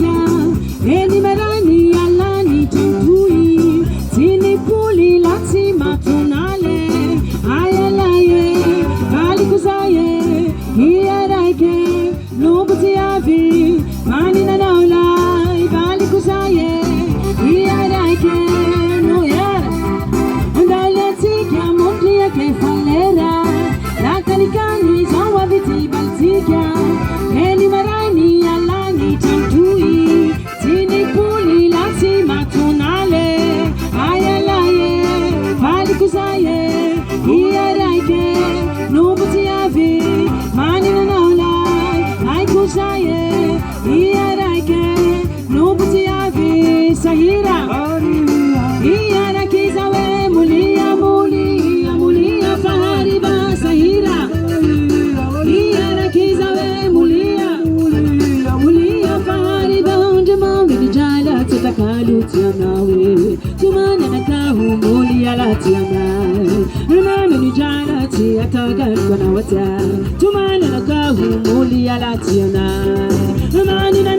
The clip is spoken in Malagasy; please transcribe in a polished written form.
Eni marani alani tui, tini puli lati matunale, ayalaye, bali kuzaye, iyaraike, nobati avi, mani na naula, bali kuzaye, iyaraike, no yara, andaleti kya mondlia ke falera, la kanikani zawa viti baltika, eni marani alani tui. Sahira, Iyara kizawe mulia mulia mulia fahariba Sahira, Iyara kizawe mulia mulia mulia fahariba Jama vijala tutakalu tianawe Tumana nakahu mulia latiana Rama vijala tiatagan kona wata Tumana nakahu mulia latiana Rama nina